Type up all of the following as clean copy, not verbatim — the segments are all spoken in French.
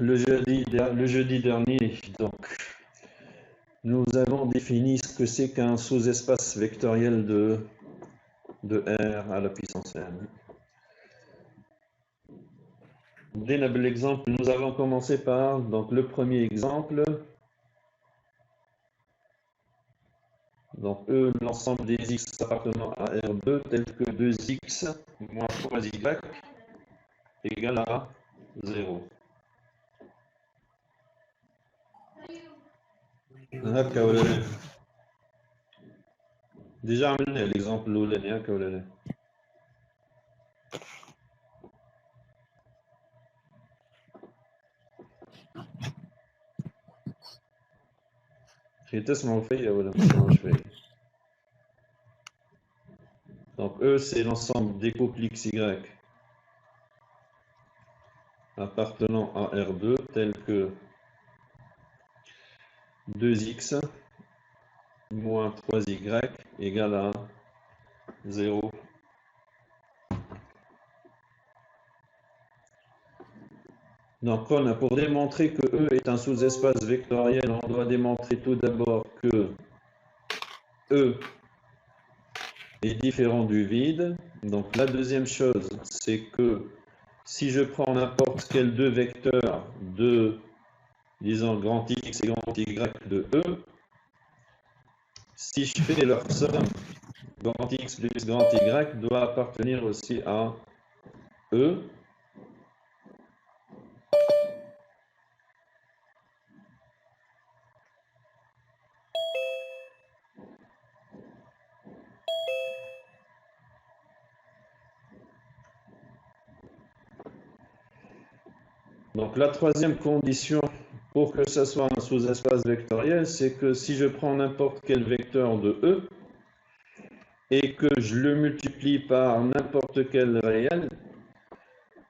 le jeudi dernier, donc, nous avons défini ce que c'est qu'un sous-espace vectoriel de R à la puissance n. Dès l'exemple, nous avons commencé par donc, le premier exemple. Donc, l'ensemble des x appartenant à R2 tel que 2x moins 3y égale à 0. Déjà عملنا l'exemple الأولاني هكا ولا لا؟ تسمعوا فيا ولا ما تسمعوش فيا؟ Donc E c'est l'ensemble des couples XY appartenant à R2 tel que 2x moins 3y égale à 0. Donc, pour démontrer que E est un sous-espace vectoriel, on doit démontrer tout d'abord que E est différent du vide. Donc, la deuxième chose, c'est que si je prends n'importe quel deux vecteurs de, disons, grand X et grand Y de E, si je fais leur somme, grand X plus grand Y doit appartenir aussi à E. Donc la troisième condition pour que ce soit un sous-espace vectoriel, c'est que si je prends n'importe quel vecteur de E et que je le multiplie par n'importe quel réel,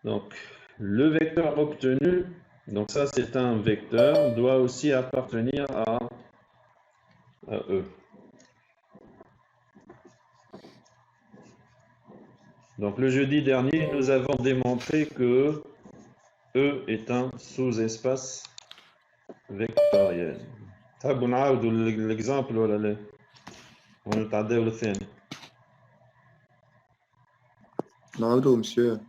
donc le vecteur obtenu, donc ça c'est un vecteur, doit aussi appartenir à E. Donc le jeudi dernier, nous avons démontré que E est un sous-espace vectoriel. تحبوا نعاودوا l'exemple ولا لا؟ ونتعداو للثاني. نعاودوا monsieur.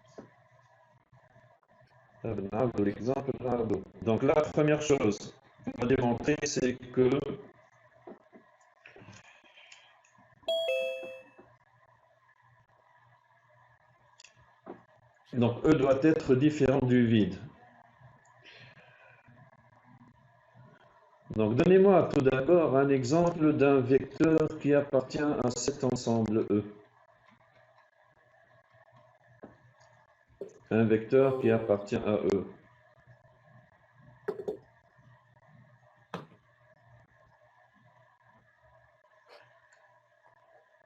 نعاودوا l'exemple نعاودوا. Donc la première chose à démontrer, c'est que donc E doit être différent du vide. Donc, donnez-moi tout d'abord un exemple d'un vecteur qui appartient à cet ensemble E. Un vecteur qui appartient à E.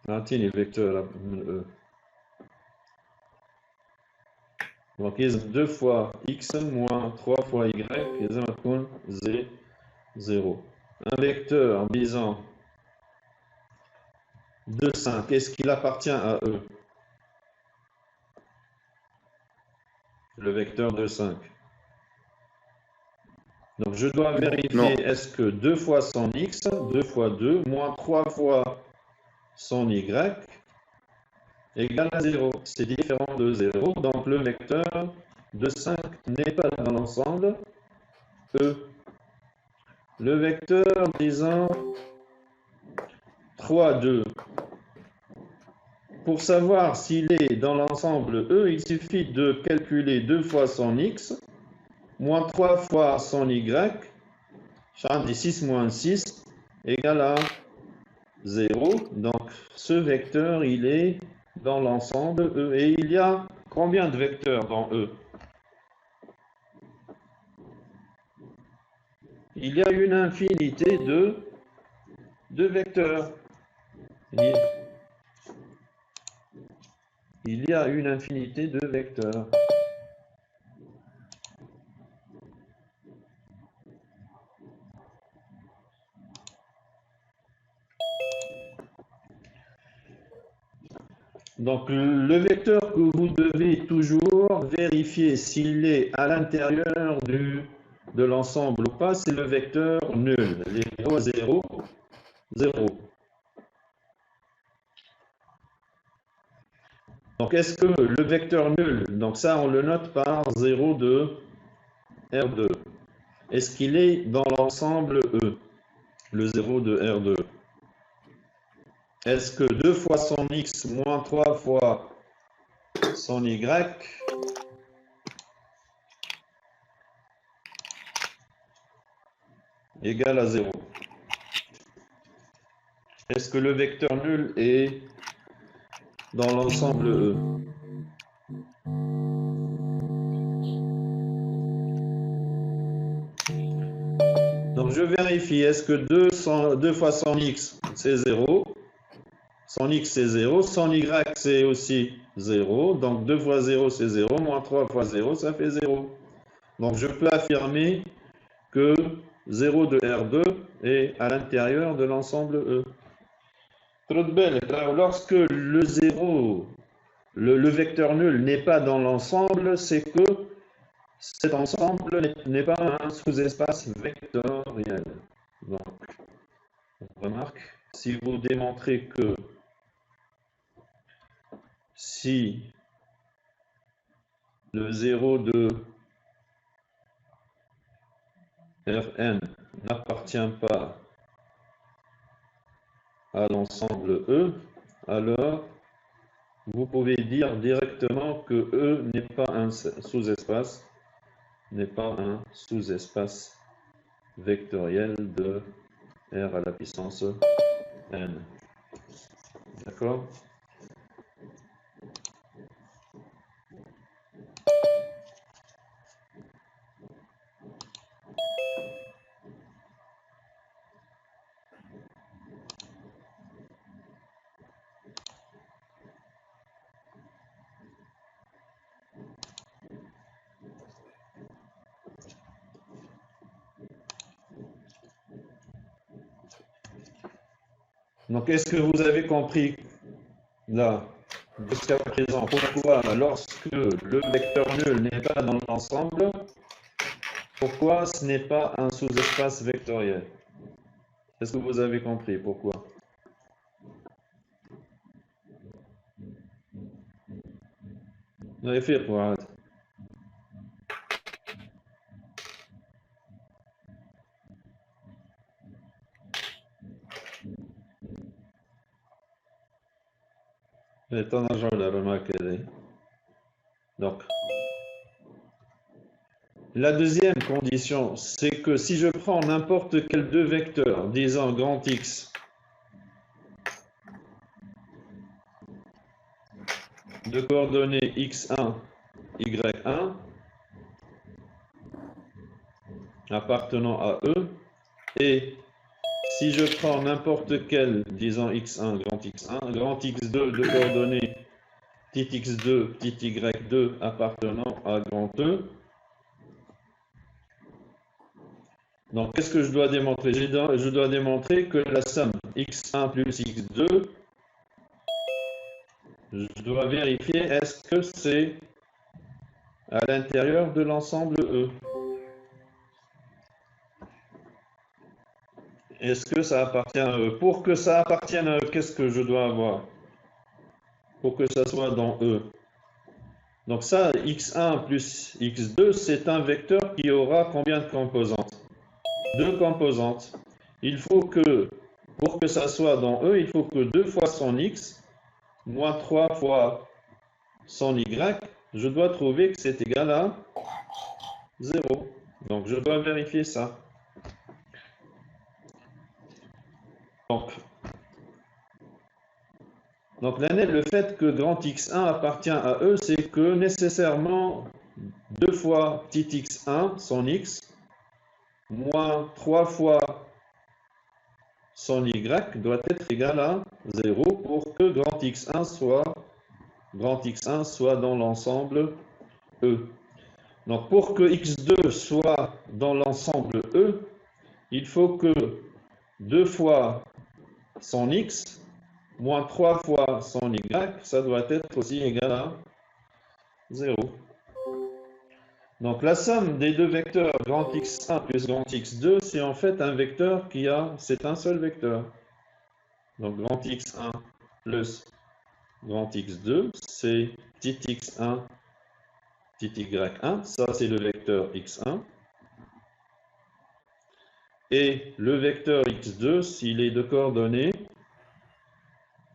أعطيني vecteur E. Donc, il y a 2 fois x moins 3 fois y, لازم تكون z 0. Un vecteur disant 2, 5, est-ce qu'il appartient à E? Le vecteur de 5. Donc je dois vérifier, est-ce que 2 fois son x, 2 fois 2, moins 3 fois son y, égale à 0. C'est différent de 0, donc le vecteur de 5 n'est pas dans l'ensemble E. Le vecteur, disons, 3, 2. Pour savoir s'il est dans l'ensemble E, il suffit de calculer 2 fois son x, moins 3 fois son y, j'ai 6 moins 6, égale à 0. Donc, ce vecteur, il est dans l'ensemble E. Et il y a combien de vecteurs dans E? Il y a une infinité de vecteurs. Il y a une infinité de vecteurs. Donc, le vecteur que vous devez toujours vérifier s'il est à l'intérieur du de l'ensemble ou pas, c'est le vecteur nul. 0, 0, 0. Donc, est-ce que le vecteur nul, donc ça, on le note par 0 de R2. Est-ce qu'il est dans l'ensemble E, le 0 de R2? Est-ce que 2 fois son X moins 3 fois son Y égale à 0? Est-ce que le vecteur nul est dans l'ensemble E? Donc je vérifie, est-ce que 2 fois son X c'est 0? Son X c'est 0, son Y c'est aussi 0, donc 2 fois 0 c'est 0, moins 3 fois 0 ça fait 0. Donc je peux affirmer que 0 de R2 est à l'intérieur de l'ensemble E. Lorsque le 0, le vecteur nul n'est pas dans l'ensemble, c'est que cet ensemble n'est pas un sous-espace vectoriel. Donc, on remarque, si vous démontrez que si le 0 de Rn n'appartient pas à l'ensemble E, alors vous pouvez dire directement que E n'est pas un sous-espace, vectoriel de R à la puissance n. D'accord? Donc, est-ce que vous avez compris là, jusqu'à présent, pourquoi lorsque le vecteur nul n'est pas dans l'ensemble, pourquoi ce n'est pas un sous-espace vectoriel? Est-ce que vous avez compris pourquoi? Vous avez fait pour arrêter. Donc, la deuxième condition, c'est que si je prends n'importe quel deux vecteurs, disons grand X, de coordonnées x1, y1, appartenant à E, et si je prends n'importe quel, disons x1, grand x2 de coordonnées petit x2, petit y2 appartenant à grand E, donc qu'est-ce que je dois démontrer? Je dois démontrer que la somme x1 plus x2, je dois vérifier est-ce que c'est à l'intérieur de l'ensemble E. Est-ce que ça appartient à E? Pour que ça appartienne à E, qu'est-ce que je dois avoir? Pour que ça soit dans E. Donc ça, x1 plus x2, c'est un vecteur qui aura combien de composantes? Deux composantes. Il faut que, pour que ça soit dans E, il faut que 2 fois son x, moins 3 fois son y, je dois trouver que c'est égal à 0. Donc je dois vérifier ça. Donc le fait que grand x1 appartient à E, c'est que nécessairement 2 fois petit x1, son x, moins 3 fois son y doit être égal à 0 pour que grand x1 soit dans l'ensemble E. Donc pour que x2 soit dans l'ensemble E, il faut que 2 fois son x, moins 3 fois son y, ça doit être aussi égal à 0. Donc la somme des deux vecteurs grand X1 plus grand X2, c'est en fait un vecteur c'est un seul vecteur. Donc grand X1 plus grand X2, c'est petit x1, petit y1, ça c'est le vecteur x1. Et le vecteur x2, s'il est de coordonnées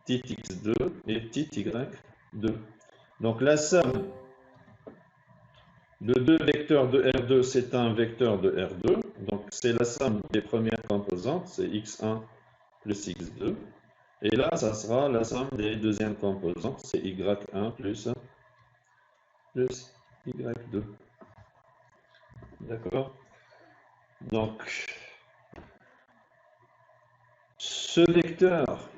petit x2 et petit y2. Donc la somme de deux vecteurs de R2, c'est un vecteur de R2. Donc c'est la somme des premières composantes, c'est x1 plus x2. Et là, ça sera la somme des deuxièmes composantes, c'est y1 plus y2. D'accord? Donc, ce vecteur,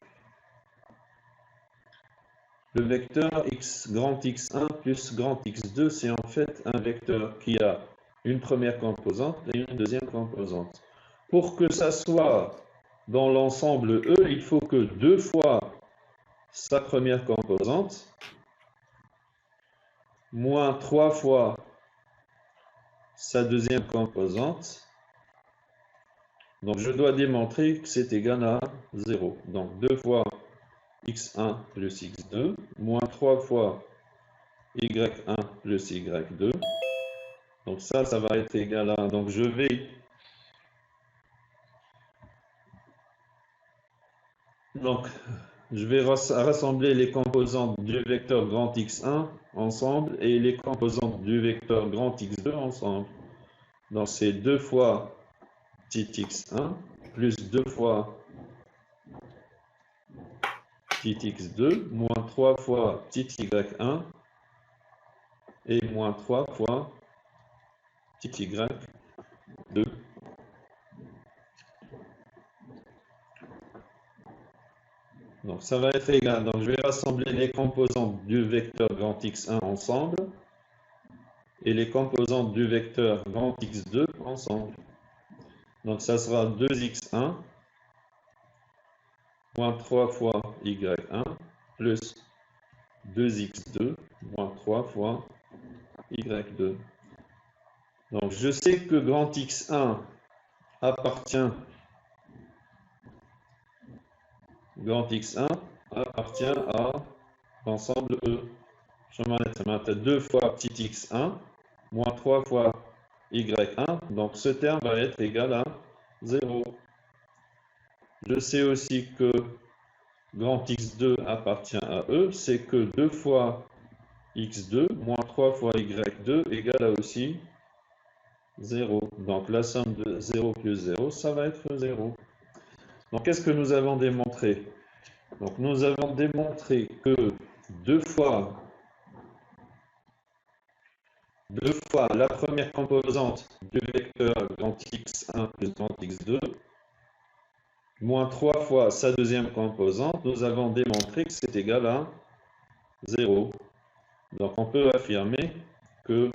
le vecteur grand X1 plus grand X2, c'est en fait un vecteur qui a une première composante et une deuxième composante. Pour que ça soit dans l'ensemble E, il faut que 2 fois sa première composante, moins 3 fois sa deuxième composante. Donc je dois démontrer que c'est égal à 0. Donc 2 fois x1 plus x2, moins 3 fois y1 plus y2. Donc ça va être égal à... Donc je vais... rassembler les composantes du vecteur grand X1 ensemble et les composantes du vecteur grand X2 ensemble. Donc c'est 2 fois petit x1 plus 2 fois petit x2 moins 3 fois petit y1 et moins 3 fois petit y2. Donc ça va être égal. Donc je vais rassembler les composantes du vecteur grand X1 ensemble et les composantes du vecteur grand X2 ensemble. Donc ça sera 2x1 moins 3 fois y1 plus 2x2 moins 3 fois y2. Donc je sais que grand X1 appartient à l'ensemble E. Je vais mettre 2 fois petit x1 moins 3 fois y1. Donc ce terme va être égal à 0. Je sais aussi que grand X2 appartient à E, c'est que 2 fois x2 moins 3 fois y2 égale à aussi 0. Donc la somme de 0 plus 0, ça va être 0. Donc qu'est-ce que nous avons démontré? Donc nous avons démontré que 2 fois la première composante du vecteur grand X1 plus grand X2 moins 3 fois sa deuxième composante, nous avons démontré que c'est égal à 0. Donc on peut affirmer que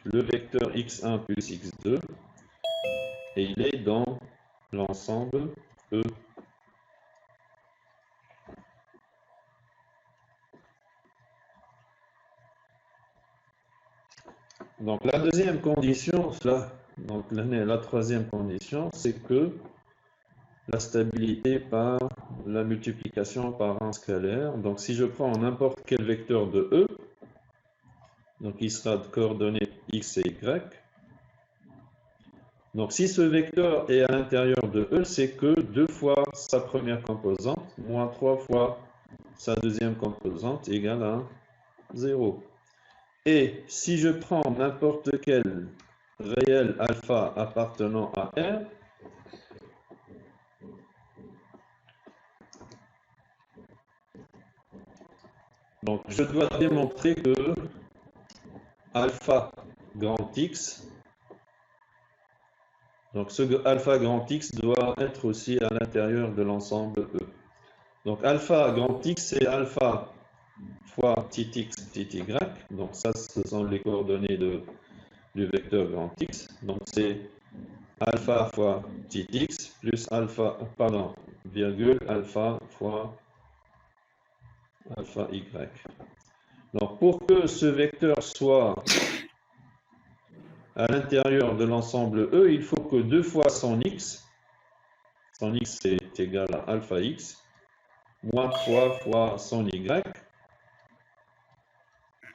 le vecteur x1 plus x2, et il est dans l'ensemble E. Donc la deuxième condition, la troisième condition, c'est que la stabilité par la multiplication par un scalaire. Donc si je prends n'importe quel vecteur de E, donc il sera de coordonnées x et y. Donc si ce vecteur est à l'intérieur de E, c'est que 2 fois sa première composante, moins 3 fois sa deuxième composante égale à 0. Et si je prends n'importe quel réel alpha appartenant à R, donc je dois démontrer que alpha grand X, donc ce alpha grand X doit être aussi à l'intérieur de l'ensemble E. Donc alpha grand X, c'est alpha fois petit x, petit y. Donc ça, ce sont les coordonnées du vecteur grand X. Donc c'est alpha fois petit x plus alpha, virgule alpha fois alpha y. Donc pour que ce vecteur soit à l'intérieur de l'ensemble E, il faut que 2 fois son x est égal à alpha x, moins 3 fois son y,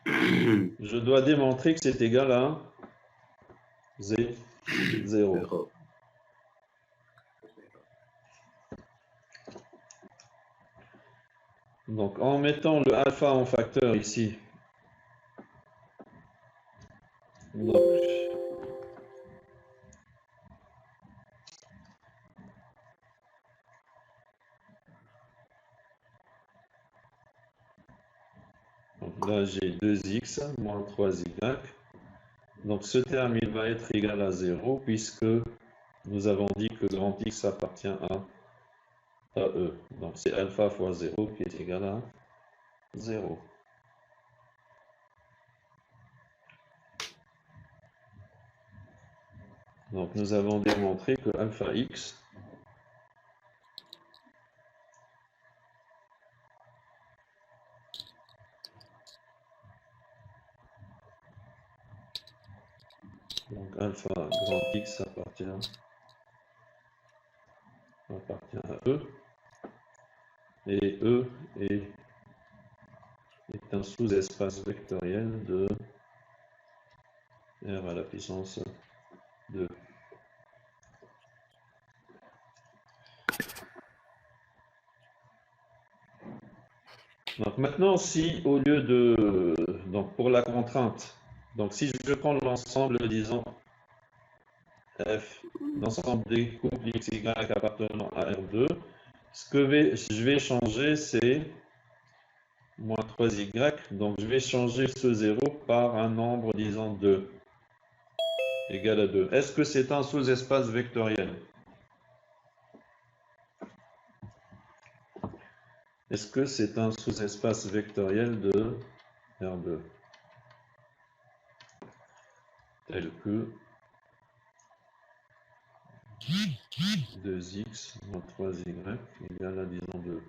je dois démontrer que c'est égal à 0. Zéro. Donc, en mettant le alpha en facteur ici, donc, là j'ai 2x moins 3y. Donc ce terme il va être égal à 0 puisque nous avons dit que grand X appartient à E. Donc c'est alpha fois 0 qui est égal à 0. Donc nous avons démontré que alpha X donc alpha grand X appartient à E. Et E est un sous-espace vectoriel de R à la puissance 2. Donc maintenant, si au lieu de... Donc pour la contrainte, donc si je prends l'ensemble, disons, F, l'ensemble des couples X, Y appartenant à R2, ce que je vais changer, c'est moins 3Y. Donc je vais changer ce 0 par un nombre, disons, 2, égal à 2. Est-ce que c'est un sous-espace vectoriel? Est-ce que c'est un sous-espace vectoriel de R2 tel que 2x moins 3y égale à, disons, 2.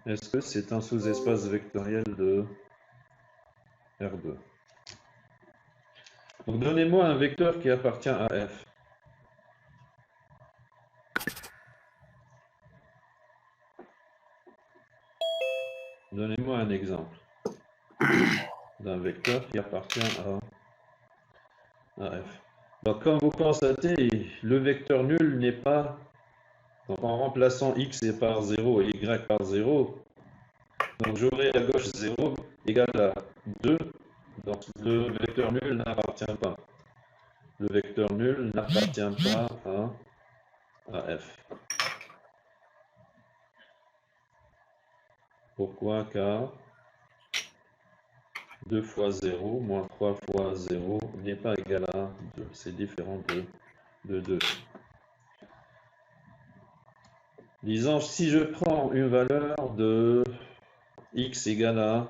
Est-ce que c'est un sous-espace vectoriel de R2? Donc donnez-moi un vecteur qui appartient à F. Donnez-moi un exemple d'un vecteur qui appartient à F. Donc comme vous constatez, le vecteur nul n'est pas... Donc en remplaçant x par 0 et y par 0, donc j'aurai à gauche 0 égale à 2. Donc le vecteur nul n'appartient pas. Le vecteur nul n'appartient pas à F. Pourquoi? Car 2 fois 0 moins 3 fois 0 n'est pas égal à 2. C'est différent de 2. Disons, si je prends une valeur de x égale à,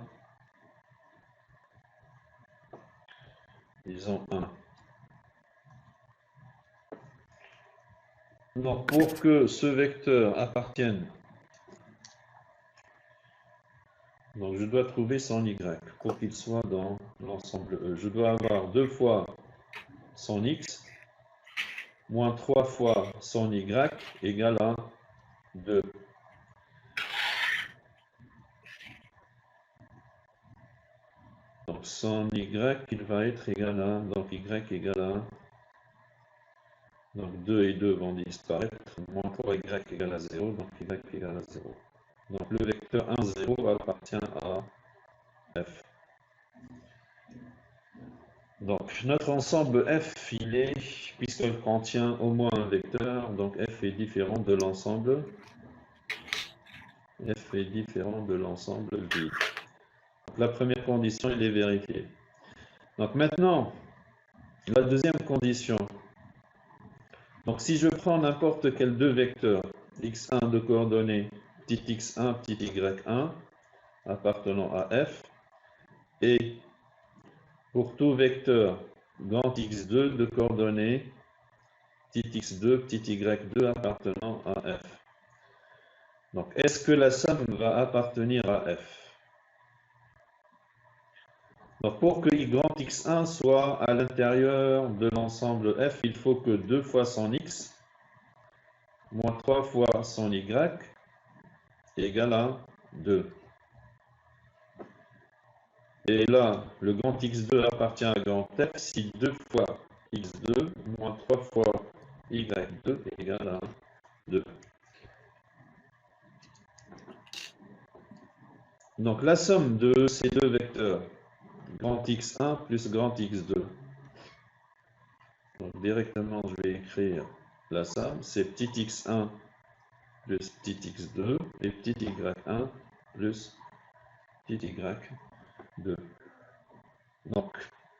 disons, 1. Donc, pour que ce vecteur appartienne, donc je dois trouver son y pour qu'il soit dans l'ensemble E. Je dois avoir 2 fois son x moins 3 fois son y égale à 2. Donc son y, il va être égal à, donc y égale à, donc 2 et 2 vont disparaître, moins 3y égale à 0, donc y égale à 0. Donc le vecteur 1, 0 appartient à F. Donc notre ensemble F, il est, puisqu'il contient au moins un vecteur, donc F est différent de l'ensemble. F est différent de l'ensemble vide. Donc, la première condition, elle est vérifiée. Donc maintenant, la deuxième condition. Donc si je prends n'importe quel deux vecteurs, x1 de coordonnées petit x1, petit y1, appartenant à F, et pour tout vecteur grand x2 de coordonnées petit x2, petit y2 appartenant à F. Donc, est-ce que la somme va appartenir à F? Donc, pour que y grand x1 soit à l'intérieur de l'ensemble f, il faut que 2 fois son x moins 3 fois son y égale à 2. Et là, le grand x2 appartient à grand f si 2 fois x2 moins 3 fois y2 égale à 2. Donc la somme de ces deux vecteurs, grand x1 plus grand x2. Donc directement, je vais écrire la somme, c'est petit x1 plus petit x2 et petit y1 plus petit y2. Donc,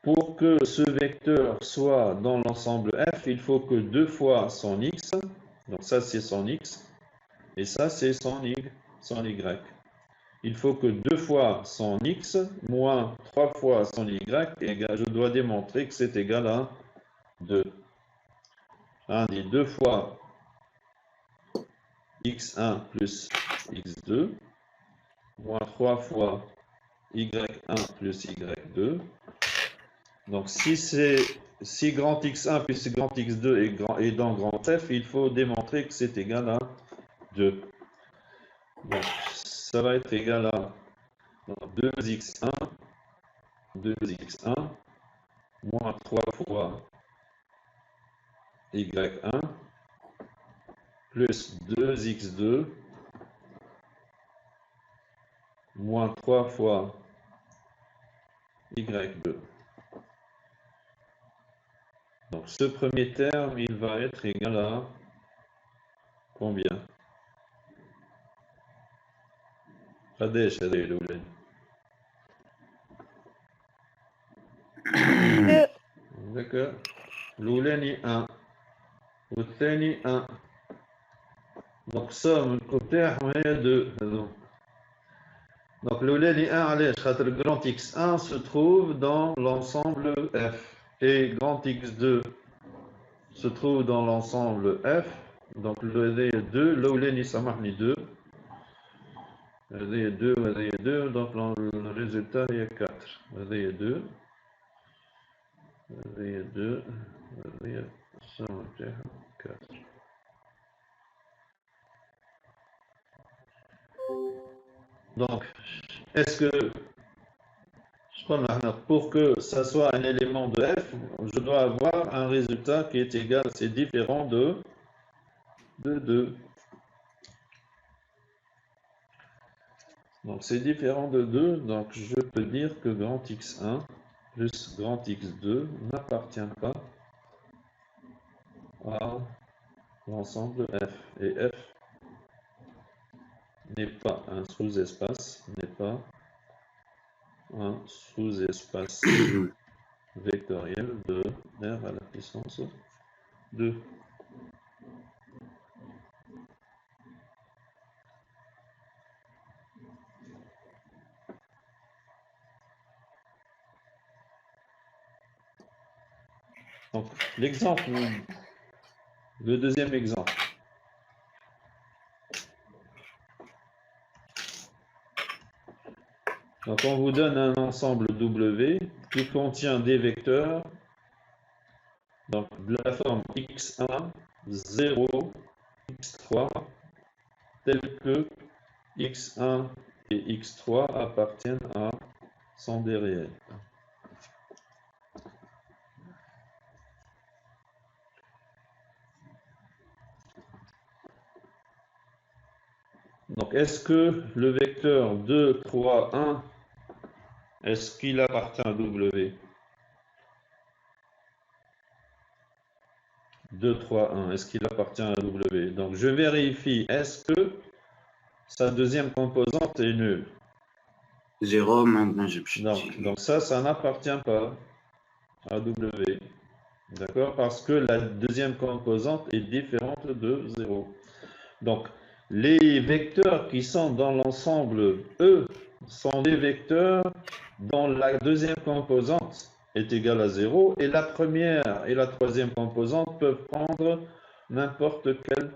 pour que ce vecteur soit dans l'ensemble f, il faut que 2 fois son x, donc ça c'est son x, et ça c'est son y. Il faut que 2 fois son x moins 3 fois son y, je dois démontrer que c'est égal à 2. On dit 2 fois x1 plus x2 moins 3 fois y1 plus y2. Donc si grand x1 plus grand x2 est dans grand f, il faut démontrer que c'est égal à 2. Donc ça va être égal à 2x1 moins 3 fois y1 plus 2x2 moins 3 fois y2. Donc ce premier terme, il va être égal à combien? قداش هذا الأولاني؟ D'accord. الأولاني 1 والثاني 1. Donc somme تاعهم هي 2 هذو. Donc الأولاني 1 علاش؟ خاطر grand x1 se trouve dans l'ensemble f et grand x2 se trouve dans l'ensemble f. Donc هذايا 2 الأولاني سامحني 2 هذايا 2 وهذايا 2 donc le résultat هي 4 هذايا 2 هذايا 2 هذايا السوم تاعها 4. Donc, est-ce que, pour que ça soit un élément de f, je dois avoir un résultat qui est égal, c'est différent de 2. Donc, c'est différent de 2, donc je peux dire que grand x1 plus grand x2 n'appartient pas à l'ensemble f. Et f n'est pas un sous-espace, vectoriel de r à la puissance 2. Donc, l'exemple, le deuxième exemple. Donc, on vous donne un ensemble W qui contient des vecteurs, donc de la forme x1, 0, x3, tels que x1 et x3 appartiennent à sont des réels. Donc, est-ce que le vecteur 2, 3, 1, est-ce qu'il appartient à W? 2, 3, 1, est-ce qu'il appartient à W? Donc, je vérifie, est-ce que sa deuxième composante est nulle? 0, maintenant je donc ça n'appartient pas à W. D'accord? Parce que la deuxième composante est différente de 0. Donc, les vecteurs qui sont dans l'ensemble E sont des vecteurs dont la deuxième composante est égale à 0 et la première et la troisième composante peuvent prendre n'importe quel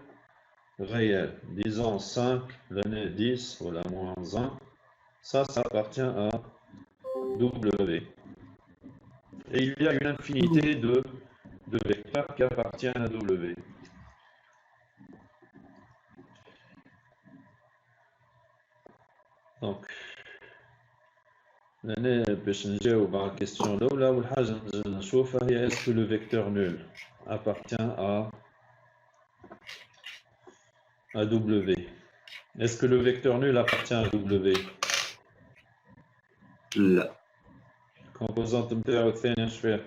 réel. Disons 5, l'année 10 ou la moins 1. Ça appartient à W. Et il y a une infinité de vecteurs qui appartiennent à W. Donc, باش نجاوب على الكيستيون الاولى اول حاجه نشوفها هي est-ce que le vecteur nul appartient à W. Est-ce que le vecteur nul appartient à W? لا. Composante نتاعو الثانيه اش فيها؟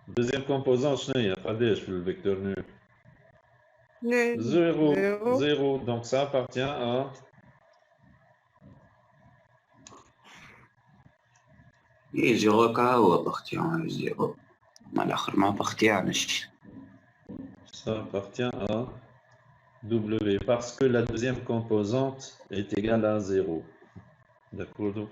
Deuxième composante شنو هي؟ قداش في الفيكتور nul? 0. Donc ça appartient à Et 0 كهو appartient à 0. ما الآخر ما appartient à نشي. ça appartient à W parce que la deuxième composante est égale à 0. D'accord?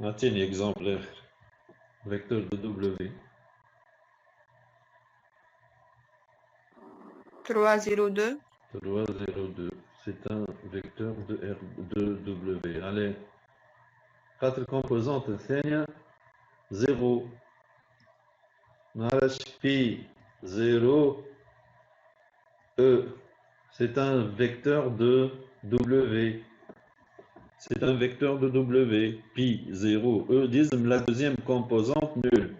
Un exemple vecteur de W. 3,02. 3,02. C'est un vecteur de W. Allez. 4 composantes الثانية 0. معلش pi 0 E. C'est un vecteur de W. C'est un vecteur de W. Pi 0 E disent la deuxième composante nulle.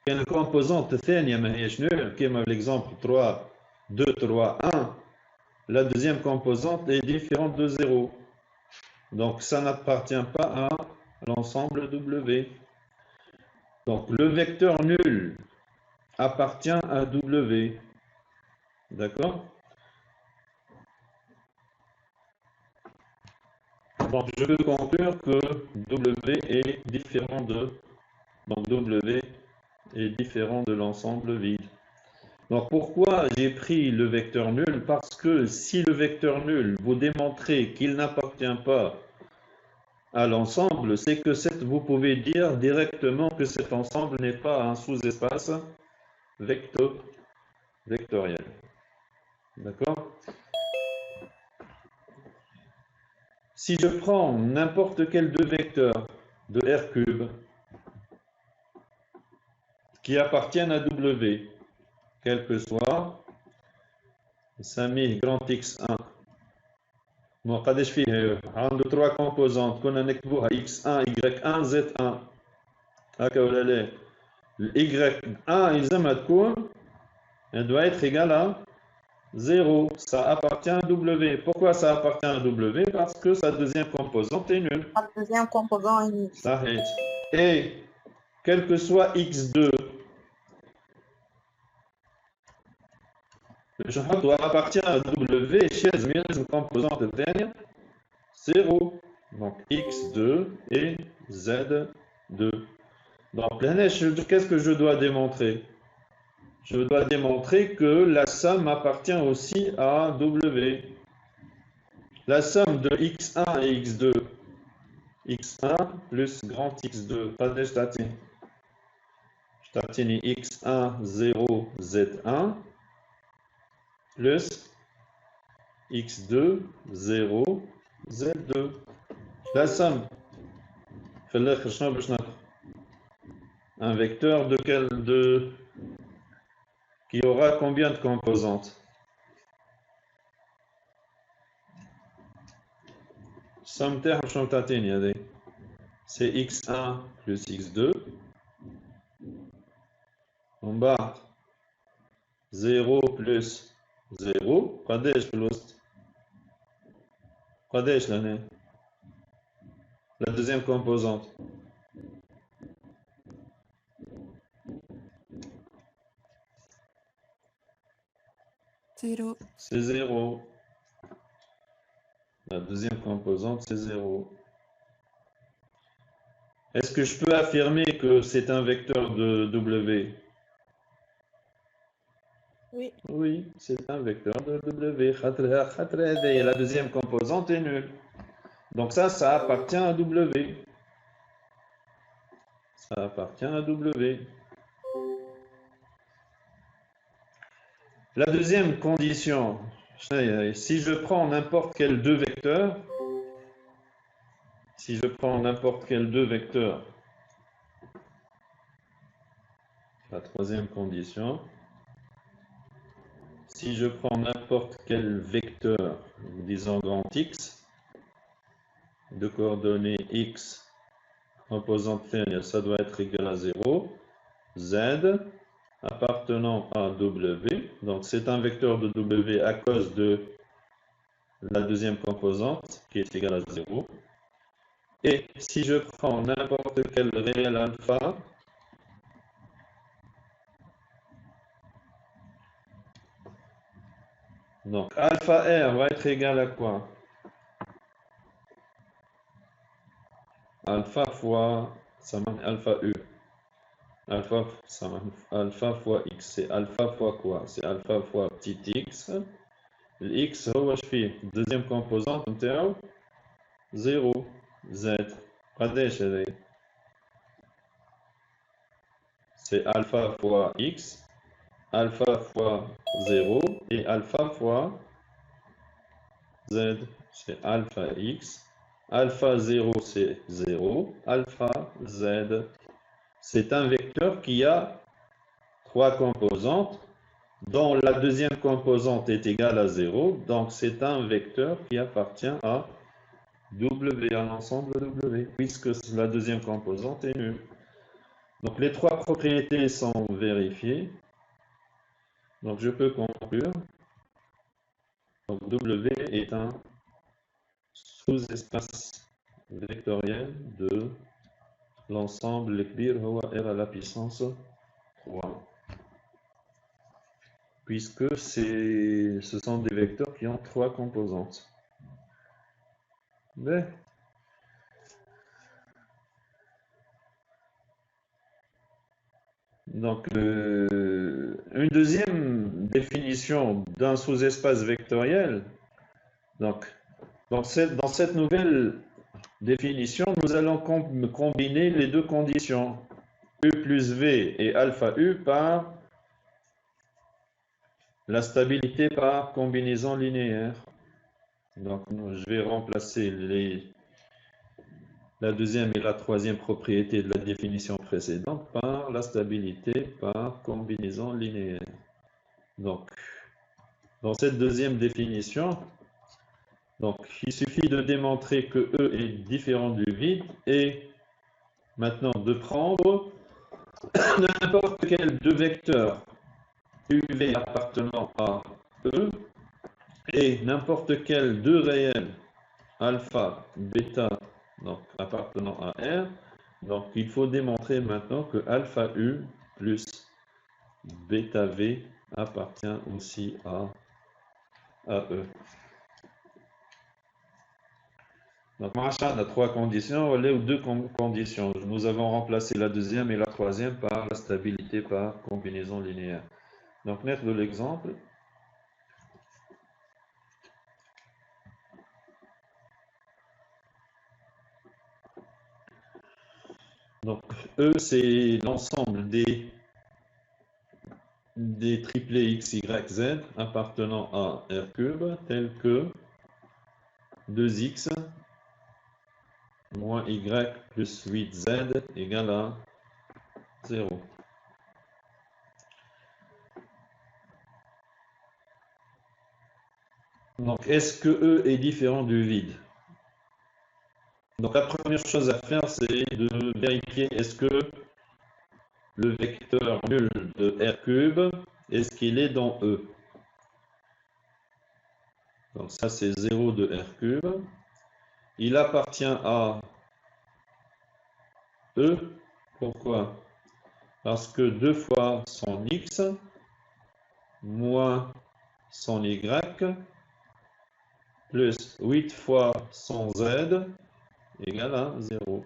Une composante ثانية ما هيش nulle كما l'exemple 3 2 3 1. La deuxième composante est différente de 0. Donc ça n'appartient pas à l'ensemble W. Donc le vecteur nul appartient à W. D'accord? Donc je peux conclure que W est différent de... Donc W est différent de l'ensemble vide. Donc pourquoi j'ai pris le vecteur nul? Parce que si le vecteur nul, vous démontrez qu'il n'appartient pas à l'ensemble, c'est que vous pouvez dire directement que cet ensemble n'est pas un sous-espace vectoriel. D'accord? Si je prends n'importe quel deux vecteurs de R3 qui appartiennent à W, quel que soit, سميه grand X1. ما قداش فيه عنده 3 composantes كنا نكتبوها X1 Y1 Z1 هكا ولا لا؟ Y1 يلزمها تكون elle doit être égale à 0. Ça appartient à W. Pourquoi ça appartient à W? Parce que sa deuxième composante est nulle. La deuxième composante est nulle. Ça est. Et quel que soit X2, je dois appartient à W chez une composante ثانية 0. Donc X2 et Z2. Donc qu'est-ce que je dois démontrer? Je dois démontrer que la somme appartient aussi à W. La somme de X1 et X2. X1 plus grand X2. قداش تعطيني؟ تعطيني X1 0 Z1 plus X2 0 Z2. La somme. في الآخر شنو باش ناخذ؟ Un vecteur qui aura combien de composantes? Somme تاعهم شنو تعطيني هذه؟ C'est X1 plus X2. En bas 0 plus 0. قداش في الوسط؟ قداش لهنا؟ La deuxième composante. Zéro. C'est 0. La deuxième composante, c'est 0. Est-ce que je peux affirmer que c'est un vecteur de W? Oui. Oui, c'est un vecteur de W. Et la deuxième composante est nulle. Donc ça appartient à W. Ça appartient à W. La deuxième condition, si je prends n'importe quel deux vecteurs, la troisième condition, si je prends n'importe quel vecteur, disons grand X, de coordonnées X, composante pleine, ça doit être égal à 0, Z, appartenant à W, donc c'est un vecteur de W à cause de la deuxième composante qui est égale à 0. Et si je prends n'importe quel réel alpha, donc alpha R va être égal à quoi? Alpha fois, ça donne alpha U. Alpha, alpha fois X, c'est alpha fois quoi? C'est alpha fois petit x. Le X, هو اش فيه؟ deuxième composante نتاعو 0 Z. قداش هذايا؟ C'est alpha fois X, alpha fois 0 et alpha fois Z. C'est alpha X, alpha 0 c'est 0, alpha Z. C'est un vecteur qui a trois composantes, dont la deuxième composante est égale à 0, donc c'est un vecteur qui appartient à W, à l'ensemble W, puisque la deuxième composante est nulle. Donc les trois propriétés sont vérifiées, donc je peux conclure. Donc W est un sous-espace vectoriel de l'ensemble الكبير هو R à la puissance 3. Puisque ce sont des vecteurs qui ont trois composantes. Mais, donc, une deuxième définition d'un sous-espace vectoriel. Donc, dans cette nouvelle définition, nous allons combiner les deux conditions, U plus V et alpha U par la stabilité par combinaison linéaire. Donc, je vais remplacer la deuxième et la troisième propriété de la définition précédente par la stabilité par combinaison linéaire. Donc, dans cette deuxième définition, donc, il suffit de démontrer que E est différent du vide et maintenant de prendre n'importe quel deux vecteurs UV appartenant à E et n'importe quel deux réels alpha, bêta, donc appartenant à R. Donc il faut démontrer maintenant que alpha U plus bêta V appartient aussi à E. Donc machin a trois conditions, ou deux conditions. Nous avons remplacé la deuxième et la troisième par la stabilité par combinaison linéaire. Donc naître de l'exemple. Donc E c'est l'ensemble des triplés x, y, z appartenant à R cube tel que 2x moins y plus 8z égale à 0. Donc, est-ce que E est différent du vide? Donc, la première chose à faire, c'est de vérifier est-ce que le vecteur nul de R cube, est-ce qu'il est dans E? Donc, ça, c'est 0 de R cube. Il appartient à E. Pourquoi? Parce que 2 fois son x moins son y plus 8 fois son z égale à 0.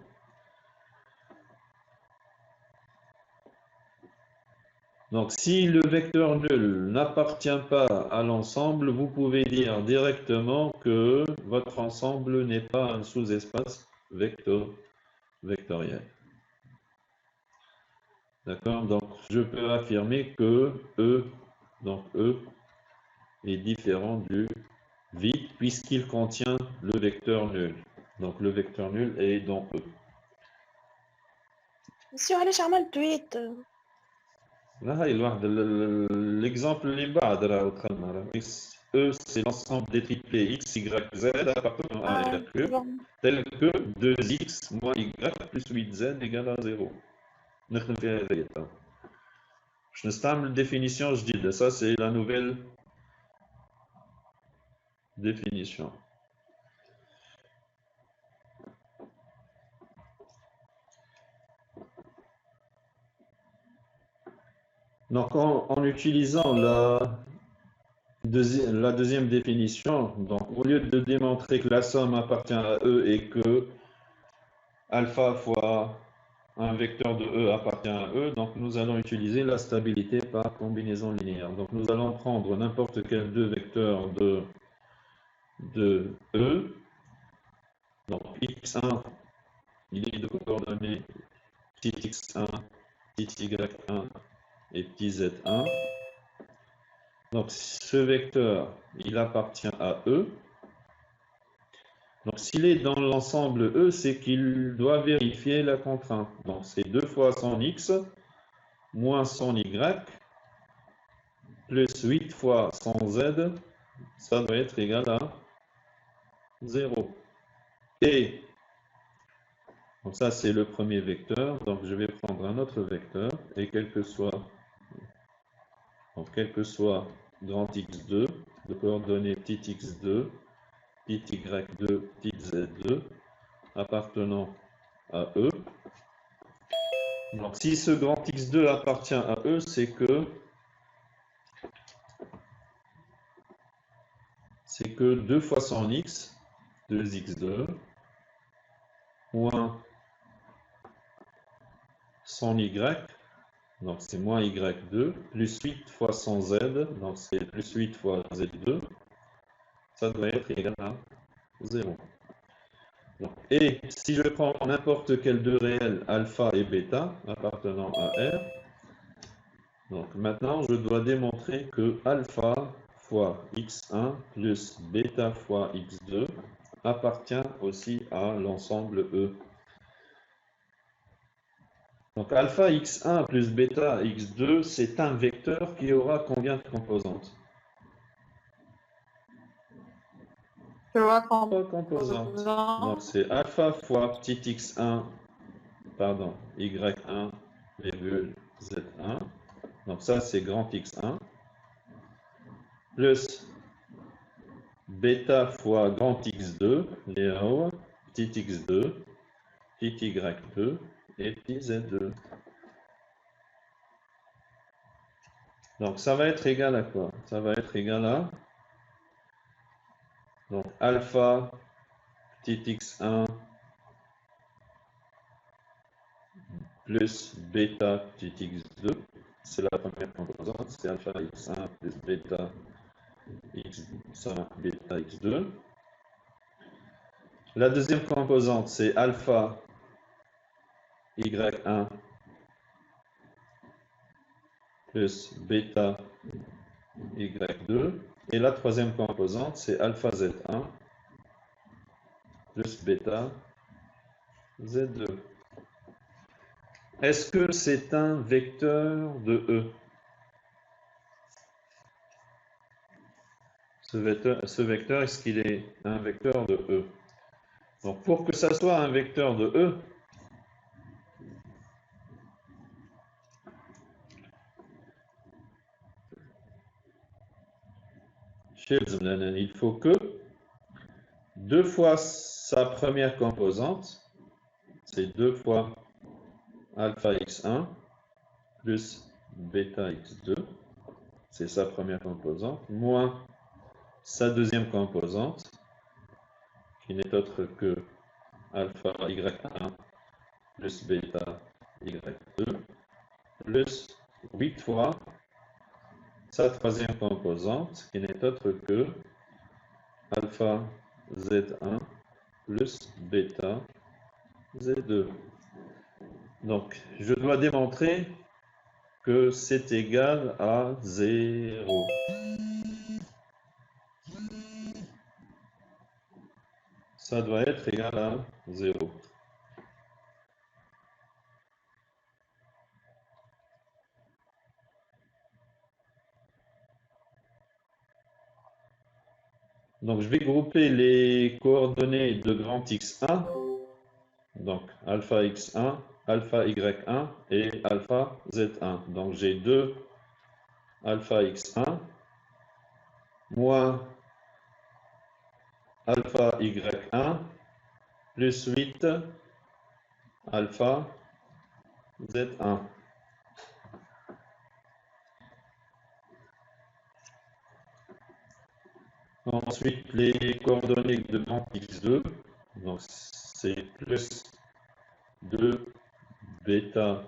Donc, si le vecteur nul n'appartient pas à l'ensemble, vous pouvez dire directement que votre ensemble n'est pas un sous-espace vectoriel. D'accord? Donc, je peux affirmer que E est différent du vide puisqu'il contient le vecteur nul. Donc, le vecteur nul est dans E. Monsieur, علاش عملت تويت؟ Là, il y a l'exemple اللي بعد راهو دخلنا راه E c'est l'ensemble des triplés x, y, z appartenant à R cube, tel que 2x moins y plus 8z égale à 0. نخدم فيها هذه تا. باش نستعمل définition جديدة. Ça c'est la nouvelle définition. Donc en utilisant la deuxième définition, donc au lieu de démontrer que la somme appartient à E et que alpha fois un vecteur de E appartient à E, donc nous allons utiliser la stabilité par combinaison linéaire. Donc nous allons prendre n'importe quel deux vecteurs de E. Donc x1, il est de coordonnées petit x1, petit y1 et petit z1. Donc ce vecteur, il appartient à E. Donc s'il est dans l'ensemble E, c'est qu'il doit vérifier la contrainte. Donc c'est 2 fois son x moins son y plus 8 fois son z, ça doit être égal à 0. Et donc ça c'est le premier vecteur, donc je vais prendre un autre vecteur et quel que soit grand x2 de coordonnées petit x2, petit y2, petit z2 appartenant à E. Donc si ce grand x2 appartient à E, c'est que 2 fois son x, 2x2, moins son y, donc c'est moins y2, plus 8 fois son z, donc c'est plus 8 fois z2, ça doit être égal à 0. Donc, et si je prends n'importe quel deux réels, alpha et bêta, appartenant à R, donc maintenant je dois démontrer que alpha fois x1 plus bêta fois x2 appartient aussi à l'ensemble E. Donc alpha x1 plus bêta x2, c'est un vecteur qui aura combien de composantes? 3 3 composantes. Donc c'est alpha fois petit x1, pardon, y1, virgule z1. Donc ça c'est grand x1. Plus bêta fois grand x2, les hauts, petit x2, petit y2 et petit z2. Donc ça va être égal à quoi? Ça va être égal à donc alpha petit x1 plus bêta petit x2, c'est la première composante, c'est alpha x1 plus bêta x1 bêta x2. La deuxième composante, c'est alpha y1 plus bêta y2. Et la troisième composante, c'est alpha z1 plus bêta z2. Est-ce que c'est un vecteur de E? Ce vecteur, est-ce qu'il est un vecteur de E? Donc pour que ça soit un vecteur de E, il faut que 2 fois sa première composante, c'est 2 fois alpha x1 plus bêta x2, c'est sa première composante, moins sa deuxième composante, qui n'est autre que alpha y1 plus bêta y2, plus 8 fois sa troisième composante, qui n'est autre que alpha Z1 plus bêta Z2. Donc, je dois démontrer que c'est égal à 0. Ça doit être égal à 0. Donc, je vais grouper les coordonnées de grand X1, donc alpha X1, alpha Y1 et alpha Z1. Donc, j'ai 2 alpha X1 moins alpha Y1 plus 8 alpha Z1. Ensuite, les coordonnées de grand X2, donc c'est plus 2 bêta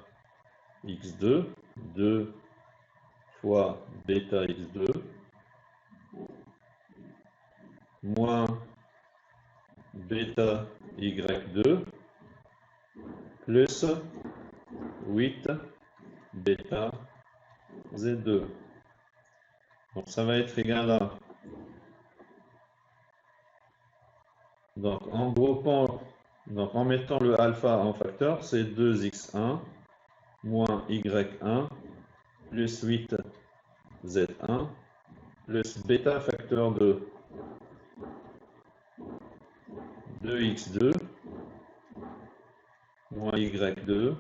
X2, 2 fois bêta X2, moins bêta Y2, plus 8 bêta Z2. Donc ça va être égal à... Donc en groupant, donc en mettant le alpha en facteur, c'est 2x1 moins y1 plus 8 z1 plus bêta facteur de 2x2 moins y2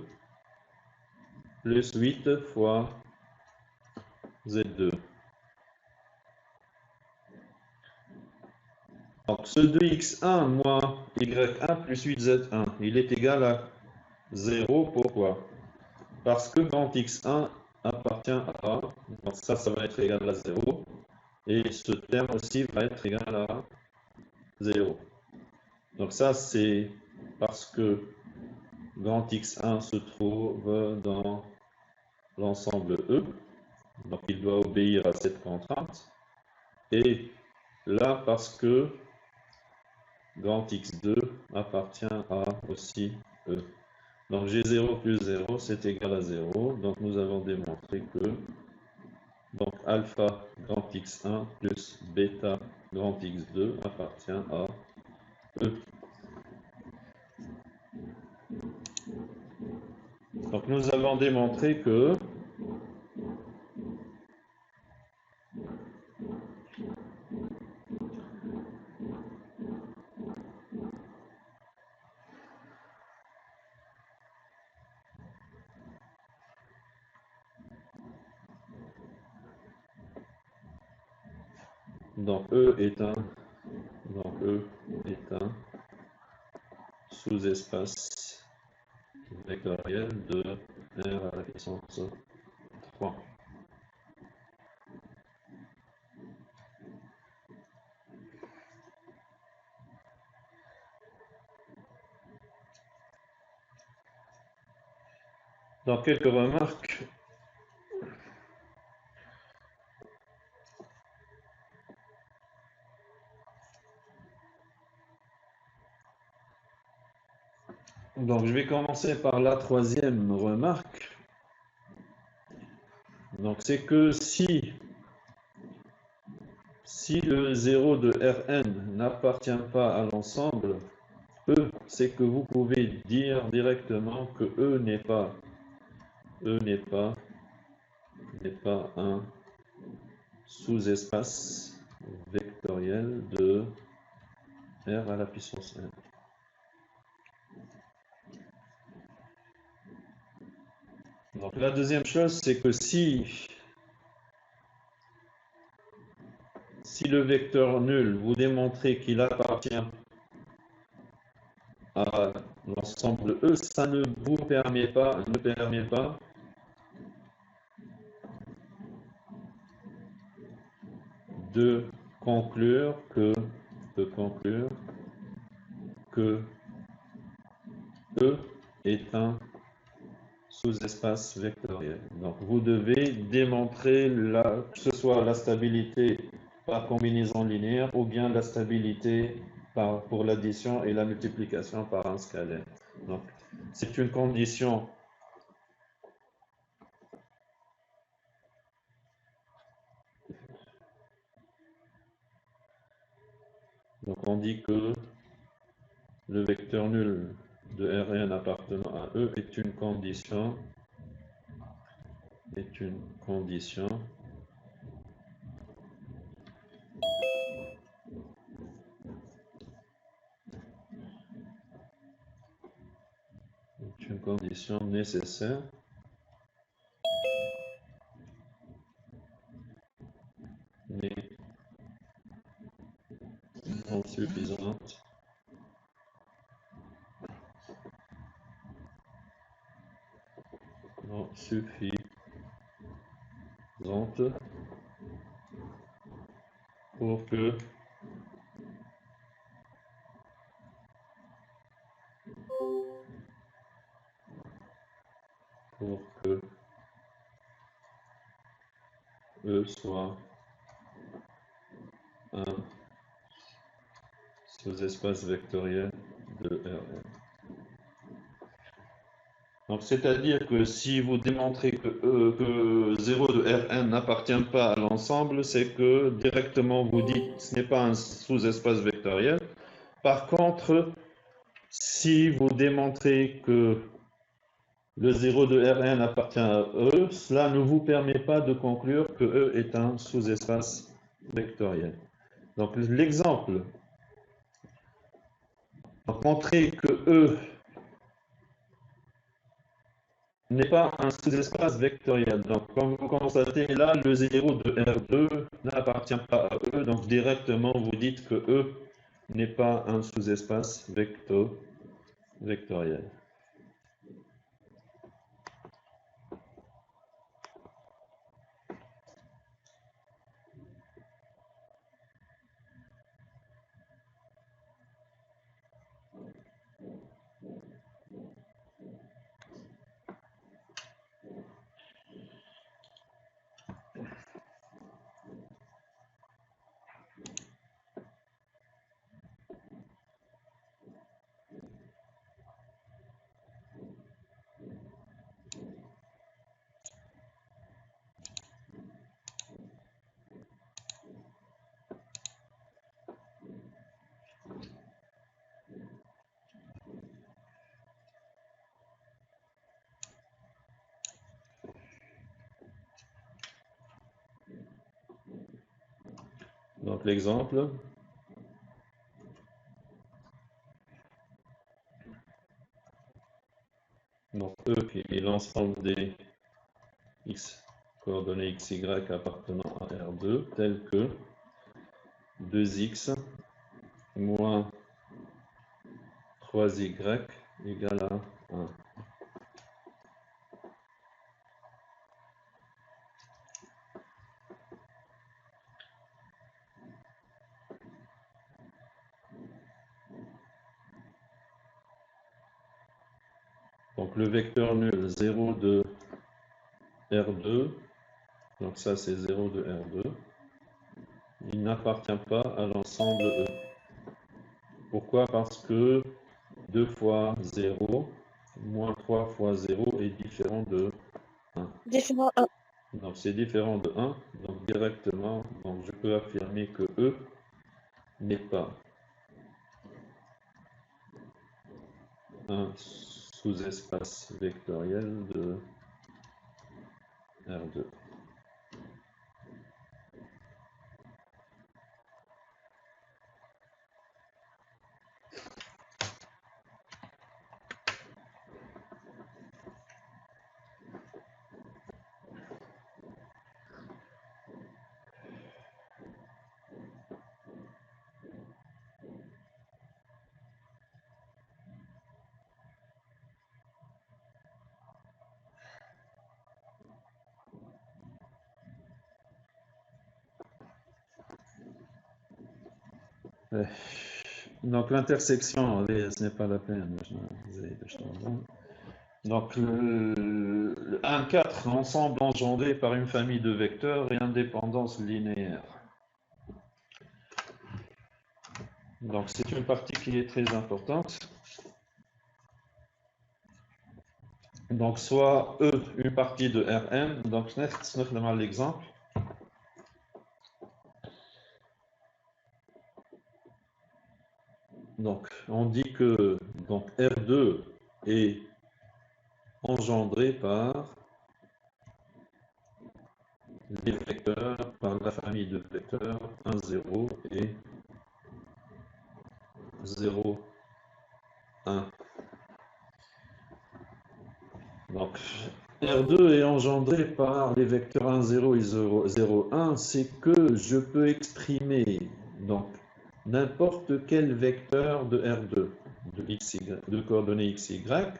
plus 8 fois z2. Donc ce 2x1 moins y1 plus 8z1, il est égal à 0. Pourquoi? Parce que quand x1 appartient à A, donc ça va être égal à 0. Et ce terme aussi va être égal à 0. Donc ça, c'est parce que grand X1 se trouve dans l'ensemble E. Donc il doit obéir à cette contrainte. Et là, parce que grand X2 appartient à aussi E. Donc G0 plus 0, c'est égal à 0. Donc nous avons démontré que donc alpha grand X1 plus bêta grand X2 appartient à E. Donc nous avons démontré que donc E est un sous-espace vectoriel de R à la puissance 3. Donc quelques remarques. Donc je vais commencer par la troisième remarque. Donc c'est que si le 0 de Rn n'appartient pas à l'ensemble E, c'est que vous pouvez dire directement que E n'est pas un sous-espace vectoriel de R à la puissance n. Donc la deuxième chose, c'est que si le vecteur nul, vous démontrez qu'il appartient à l'ensemble E, ça ne vous permet pas de conclure que E est un sous-espace vectoriel. Donc, vous devez démontrer que ce soit la stabilité par combinaison linéaire ou bien la stabilité pour l'addition et la multiplication par un scalaire. Donc, c'est une condition. Donc, on dit que le vecteur nul de Rn appartenant à E est une condition nécessaire mais non suffisante pour que E soit un sous-espace vectoriel de Rn. Donc, c'est-à-dire que si vous démontrez que 0 de Rn n'appartient pas à l'ensemble, c'est que directement vous dites que ce n'est pas un sous-espace vectoriel. Par contre, si vous démontrez que le 0 de Rn appartient à E, cela ne vous permet pas de conclure que E est un sous-espace vectoriel. Donc l'exemple, montrer que E n'est pas un sous-espace vectoriel. Donc comme vous constatez là, le 0 de R2 n'appartient pas à E, donc directement vous dites que E n'est pas un sous-espace vectoriel. Donc l'exemple, donc E qui est l'ensemble des x coordonnées xy appartenant à R2, tel que 2x moins 3y égale à 1. Donc le vecteur nul 0 de R2, donc ça c'est 0 de R2, il n'appartient pas à l'ensemble E. Pourquoi? Parce que 2 fois 0 moins 3 fois 0 est différent de 1. Différent 1. Donc c'est différent de 1, donc directement, donc je peux affirmer que E n'est pas un sous-espace vectoriel de R2. Donc l'intersection, ce n'est pas la peine. Donc le 1, 4, ensemble engendré par une famille de vecteurs et indépendance linéaire. Donc c'est une partie qui est très importante. Donc soit E, une partie de Rn, donc je vais l'exemple. Donc on dit que donc, R2 est engendré par les vecteurs, par la famille de vecteurs 1, 0 et 0, 1. Donc, R2 est engendré par les vecteurs 1, 0 et 0, 0, 1. C'est que je peux exprimer donc n'importe quel vecteur de R2, de coordonnées x, y,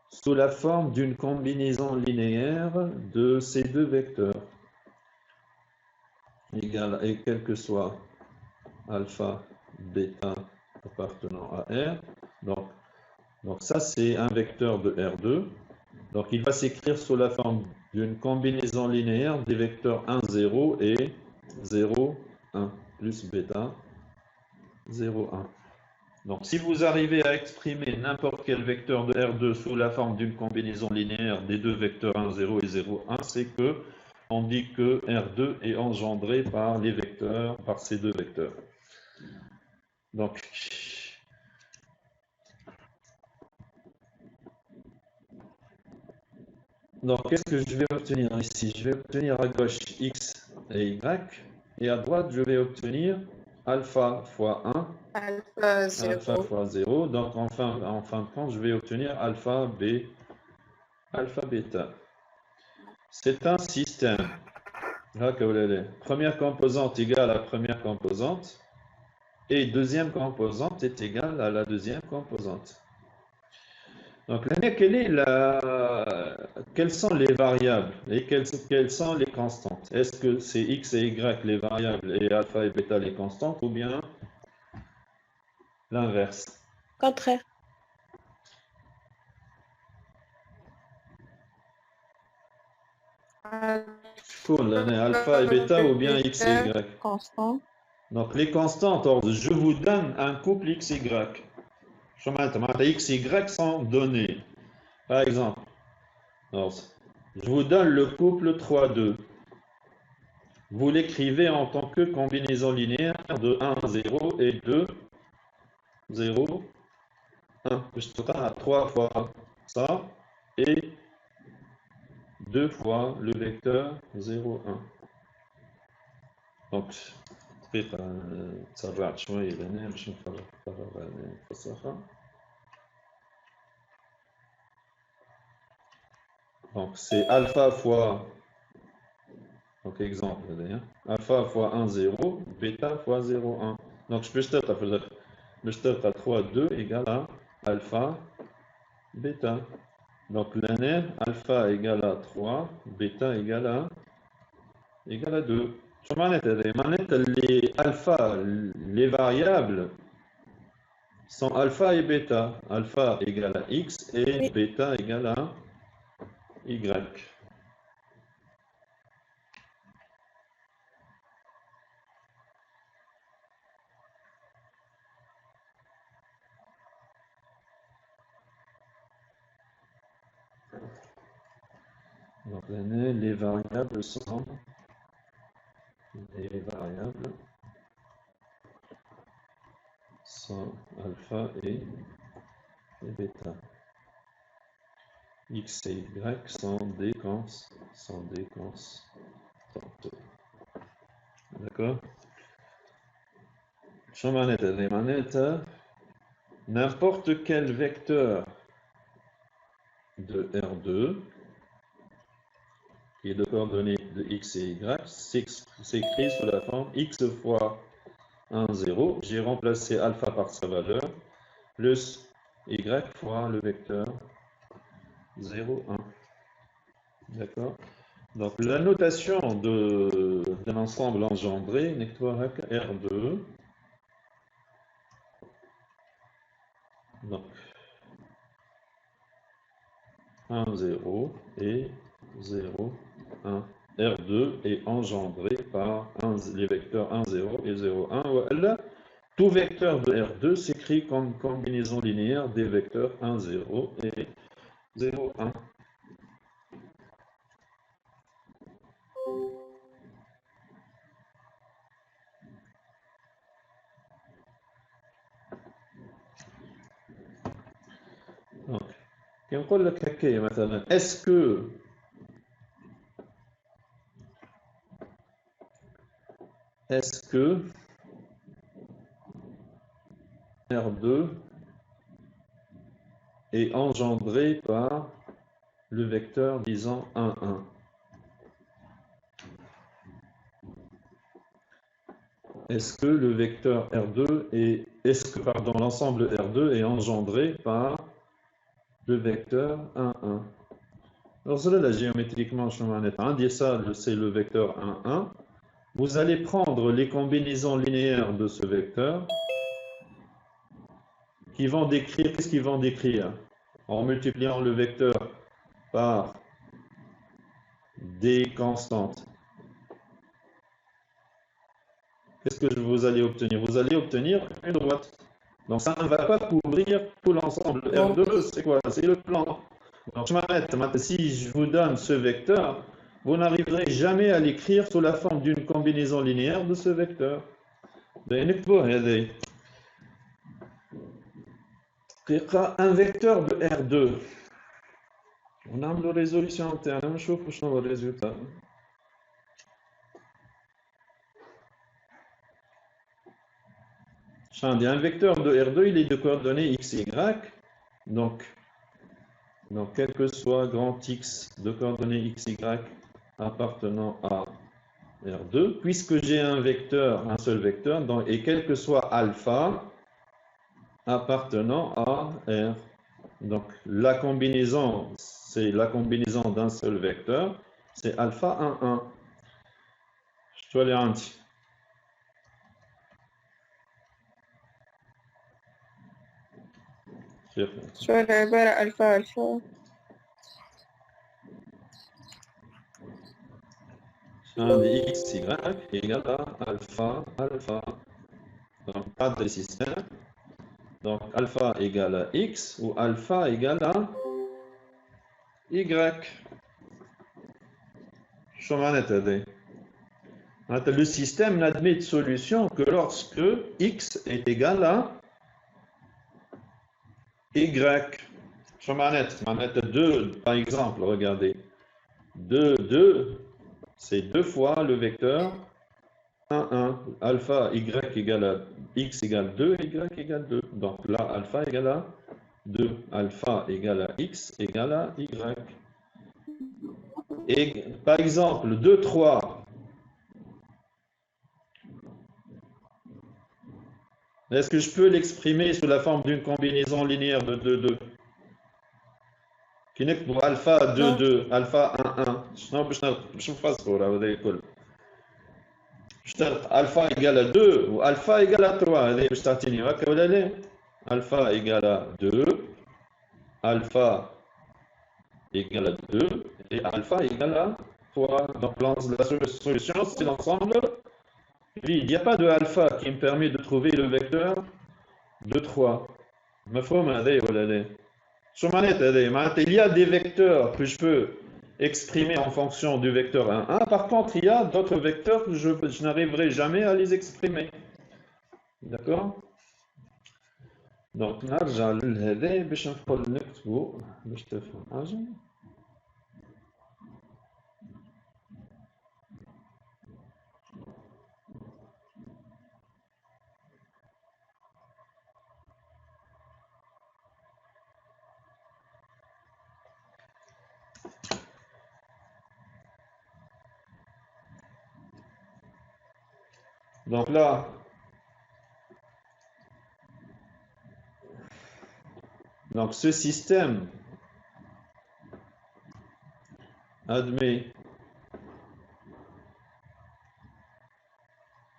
sous la forme d'une combinaison linéaire de ces deux vecteurs, et quel que soit alpha, bêta appartenant à R. Donc ça, c'est un vecteur de R2. Donc il va s'écrire sous la forme d'une combinaison linéaire des vecteurs 1, 0 et 0, 1, plus bêta, 0, 1. Donc si vous arrivez à exprimer n'importe quel vecteur de R2 sous la forme d'une combinaison linéaire des deux vecteurs 1, 0 et 0, 1, c'est que on dit que R2 est engendré par les vecteurs, par ces deux vecteurs. Donc qu'est-ce que je vais obtenir ici? Je vais obtenir à gauche x et y, et à droite, je vais obtenir alpha fois 1, Alpha 0. alpha fois 0. Donc, en fin de compte, je vais obtenir alpha bêta. C'est un système. Là, première composante égale à première composante, et deuxième composante est égale à la deuxième composante. Donc, quelles sont les variables et quelles sont les constantes? Est-ce que c'est x et y les variables et alpha et bêta les constantes ou bien l'inverse? Contraire. Cool, alpha et bêta ou bien x et y? Constant. Donc, les constantes, je vous donne un couple x, y. X et y sont donnés. Par exemple, je vous donne le couple 3, 2. Vous l'écrivez en tant que combinaison linéaire de 1, 0 et 2, 0, 1. Je te à 3 fois ça et 2 fois le vecteur 0, 1. Donc, تسرعت شوية لهنا باش نفرغ الفصاحة. Donc, c'est alpha fois, donc exemple, alpha fois 1, 0, bêta fois 0, 1. Donc, je peux à 3, 2 égale à alpha, bêta. Donc, l'année, alpha égale à 3, bêta égale à 2. Les alpha, les variables sont alpha et bêta. Alpha égale à x et Oui. bêta égale à y. Donc, les variables sont alpha et bêta. X et Y sont des constantes. D'accord? Les manettes, n'importe quel vecteur de R2 qui est de coordonnées de x et y s'écrit sous la forme x fois 1, 0. J'ai remplacé alpha par sa valeur, plus y fois le vecteur 0, 1. D'accord? Donc la notation d'un ensemble engendré n'est que R2. Donc, 1, 0 et 0, 1. R2 est engendré par les vecteurs 1, 0 et 0, 1. Voilà. Tout vecteur de R2 s'écrit comme combinaison linéaire des vecteurs 1, 0 et 0, 1. Donc, كنقول لك هكايا مثلا est-ce que R2 est engendré par le vecteur disant 1, 1. Est-ce que le vecteur R2 l'ensemble R2 est engendré par le vecteur 1, 1. Alors cela, géométriquement, c'est le vecteur 1, 1. Vous allez prendre les combinaisons linéaires de ce vecteur qui vont décrire, qu'est-ce qu'ils vont décrire? En multipliant le vecteur par des constantes. Qu'est-ce que vous allez obtenir? Vous allez obtenir une droite. Donc ça ne va pas couvrir tout l'ensemble. R2, c'est quoi? C'est le plan. Donc je m'arrête. Si je vous donne ce vecteur, vous n'arriverez jamais à l'écrire sous la forme d'une combinaison linéaire de ce vecteur. Un vecteur de R2. On a la résolution interne. On va le résultat. Un vecteur de R2, il est de coordonnées x, y. Donc, quel que soit grand X de coordonnées x, y appartenant à R2, puisque j'ai un seul vecteur, et quel que soit alpha appartenant à R. Donc, la combinaison, c'est la combinaison d'un seul vecteur, c'est alpha 1, 1. Je dois les rendre. شو العبارة ألفا ألفا؟ Un de x, y égale à alpha, alpha. Donc, pas de système. Donc, alpha égale à x ou alpha égale à y. Le système n'admet de solution que lorsque x est égal à y. 2, par exemple, regardez. 2, 2, c'est 2 fois le vecteur 1, 1. Alpha, y égale à x égale 2, y égale 2. Donc là, alpha égale à 2. Alpha égale à x égale à y. Et par exemple, 2, 3. Est-ce que je peux l'exprimer sous la forme d'une combinaison linéaire de 2, 2? Qui n'est pour alpha 2, 2, alpha 1, 1. Je alpha égale à 2 ou alpha égale à 3. Alpha égale à 2, alpha égale à 2 et alpha égale à 3. Donc la solution, c'est l'ensemble. Il n'y a pas de alpha qui me permet de trouver le vecteur de 3. Il y a des vecteurs que je peux exprimer en fonction du vecteur 1, 1. Par contre, il y a d'autres vecteurs que je n'arriverai jamais à les exprimer. D'accord? Donc, نرجع لهذا باش نكتبو باش تفهم حاجة. Donc là, ce système admet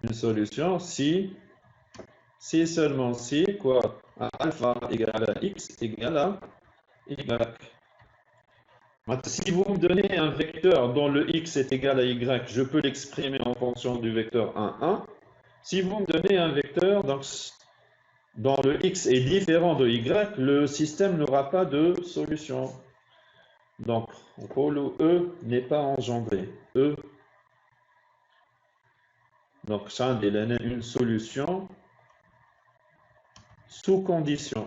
une solution si seulement si quoi alpha égale à x égale à y. Si vous me donnez un vecteur dont le x est égal à y, je peux l'exprimer en fonction du vecteur 1, 1. Si vous me donnez un vecteur dont le x est différent de y, le système n'aura pas de solution. Donc, rôle E n'est pas engendré. E. Donc, ça a une solution sous condition.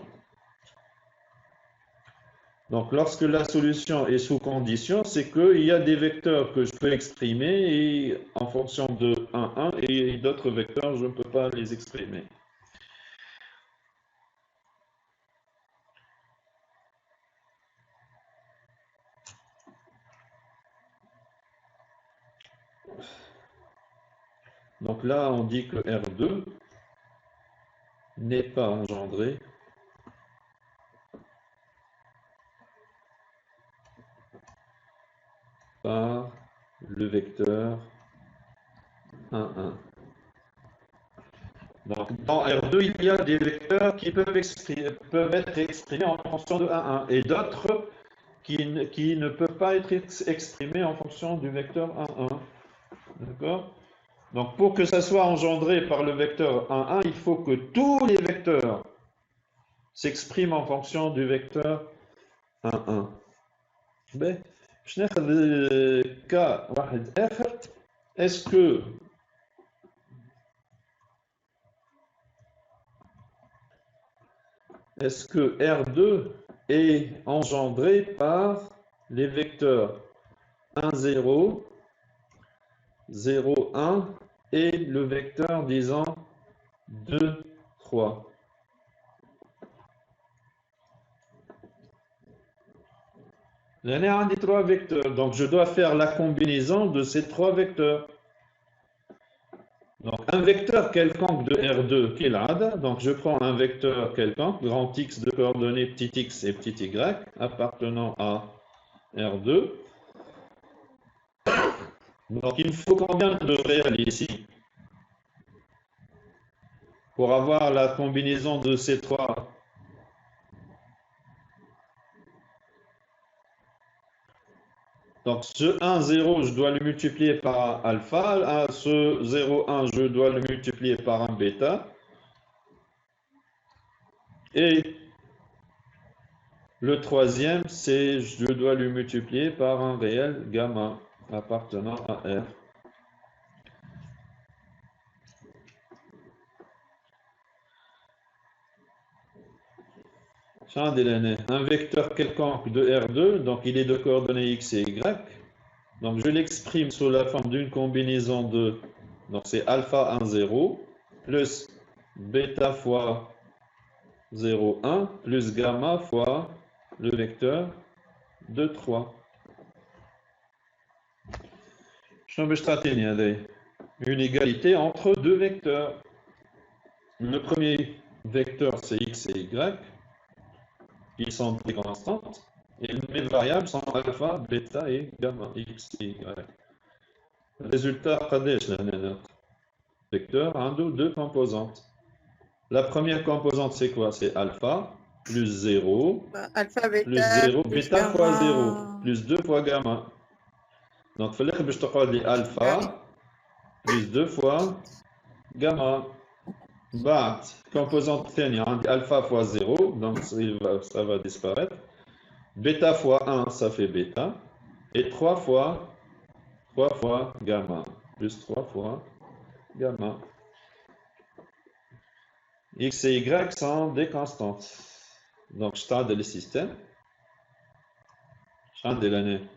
Donc, lorsque la solution est sous condition, c'est qu'il y a des vecteurs que je peux exprimer en fonction de 1, 1 et d'autres vecteurs, je ne peux pas les exprimer. Donc là, on dit que R2 n'est pas engendré par le vecteur 1, 1. Donc, dans R2, il y a des vecteurs qui peuvent être exprimés en fonction de 1, 1 et d'autres qui ne peuvent pas être exprimés en fonction du vecteur 1, 1. D'accord? Donc, pour que ça soit engendré par le vecteur 1, 1, il faut que tous les vecteurs s'expriment en fonction du vecteur 1, 1. Ben, je n'ai le cas est-ce que R2 est engendré par les vecteurs 1, 0, 0, 1 et le vecteur disant 2, 3. J'en ai un des trois vecteurs, donc je dois faire la combinaison de ces trois vecteurs. Donc un vecteur quelconque de R2 qui est l'ADA, donc je prends un vecteur quelconque, grand X de coordonnées petit x et petit y, appartenant à R2. Donc il me faut combien de réels ici pour avoir la combinaison de ces trois? Donc ce 1, 0, je dois le multiplier par alpha. Ce 0, 1, je dois le multiplier par un bêta. Et le troisième, c'est je dois le multiplier par un réel gamma appartenant à R. Un vecteur quelconque de R2, donc il est de coordonnées x et y. Donc je l'exprime sous la forme d'une combinaison de, donc c'est alpha 1, 0, plus bêta fois 0, 1, plus gamma fois le vecteur 2, 3. Une égalité entre deux vecteurs. Le premier vecteur, c'est x et y, qui sont des constantes, et mes variables sont alpha, bêta et gamma, x et y. Résultat, vecteur a deux composantes. La première composante, c'est quoi? C'est alpha, plus 0, Alpha, bêta, plus 0, plus bêta gamma. fois 0, plus 2 fois gamma. Donc, il faut que je te dise alpha, plus 2 fois gamma. Bah, composante thénienne, alpha fois 0, donc ça va disparaître. Bêta fois 1, ça fait bêta. Et 3 fois gamma, plus 3 fois gamma. X et Y sont des constantes. Donc, je tente le système. Je tente l'année.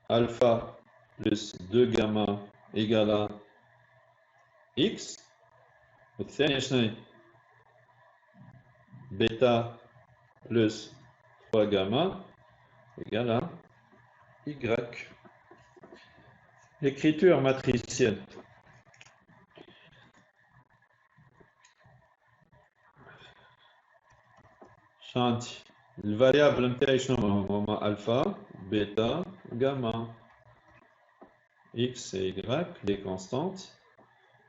Alpha plus 2 gamma égale à X. والثانية شنو هي؟ Bêta plus 3 gamma égale à Y. Écriture matricielle. شانتي الفاريابل نتاعي شنو هما alpha, bêta, gamma. X et Y, les constantes.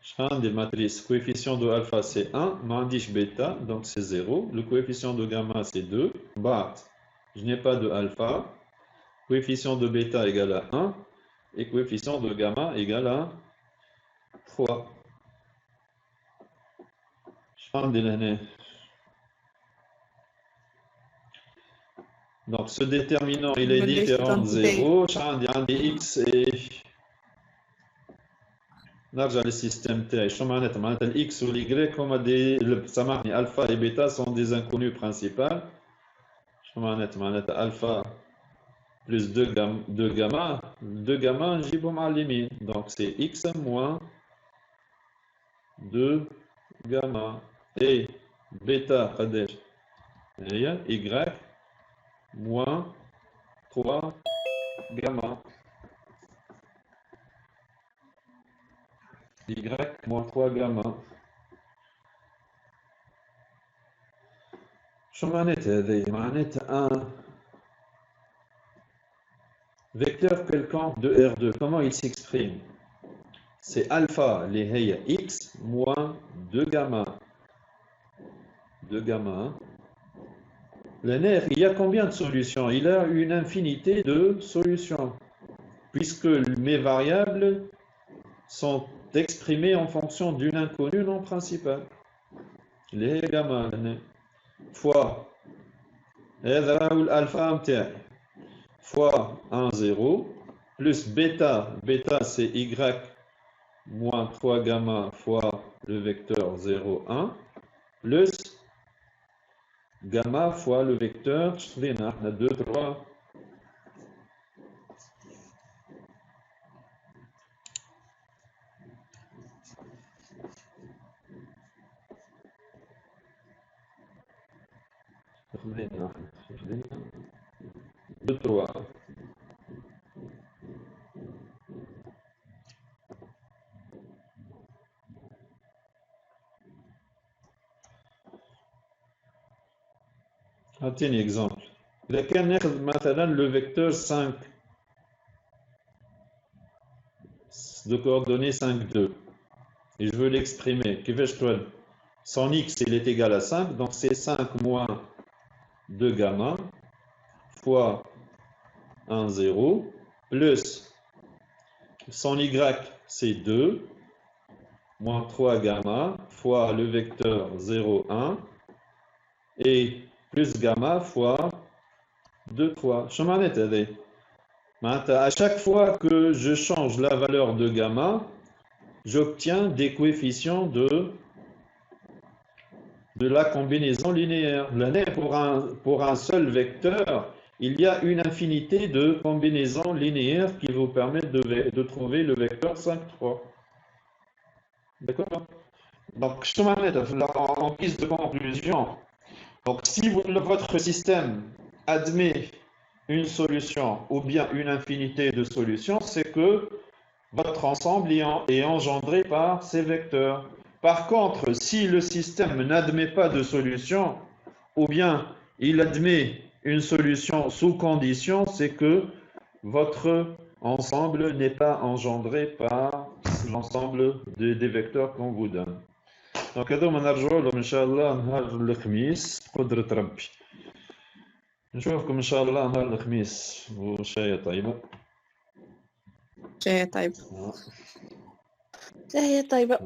شحال des matrices, coefficient de alpha c'est 1, ما عنديش bêta, donc c'est 0. Le coefficient de gamma c'est 2. Bah, je n'ai pas de alpha. Coefficient de bêta égale à 1. Et coefficient de gamma égale à 3. شحال ندير هنا؟ Donc ce déterminant il est différent de 0. شحال ندير عندي x et نرجع للسيستم تاعي. شنو معناتها؟ معناتها الاكس والاي هما دي سامحني الفا et bêta sont des inconnus principales. شنو معناتها؟ معناتها الفا plus 2 gamma, 2 gamma نجيبهم على اليمين. Donc c'est x moins 2 gamma. Et bêta قداش؟ هي y moins 3 gamma. Y moins 3 gamma. شو معناتها هذه؟ معناتها un vecteur quelconque de R2. Comment il s'exprime? C'est alpha, les هي x moins 2 gamma. 2 gamma. Le nerf, il y a combien de solutions? Il a une infinité de solutions. Puisque mes variables sont exprimées en fonction d'une inconnue non principale. Les gamma fois alpha متاعي fois 1 0 plus bêta, bêta c'est y moins 3 gamma fois le vecteur 0 1 plus gamma fois le vecteur 2 3. Deux, trois. Un exemple. إذا كان ناخذ مثلا le vecteur 5 de coordonnées 5 2 et je veux l'exprimer. Son x il est égal à 5, donc c'est 5 moins 2 gamma fois 1 0 plus son y c'est 2 moins 3 gamma fois le vecteur 0 1 et plus gamma fois 2 3. Je à chaque fois que je change la valeur de gamma, j'obtiens des coefficients de la combinaison linéaire. Pour un seul vecteur, il y a une infinité de combinaisons linéaires qui vous permettent de trouver le vecteur 5 3. D'accord? Donc, en guise de conclusion, donc si votre système admet une solution ou bien une infinité de solutions, c'est que votre ensemble est engendré par ces vecteurs. Par contre, si le système n'admet pas de solution, ou bien il admet une solution sous condition, c'est que votre ensemble n'est pas engendré par l'ensemble des vecteurs qu'on vous donne. Donc, هذوما نرجعوا لهم إن شاء الله نهار الخميس بقدرة ربي. نشوفكم إن شاء الله نهار الخميس وشاية طيبة. شاي طيب. هي طيبة.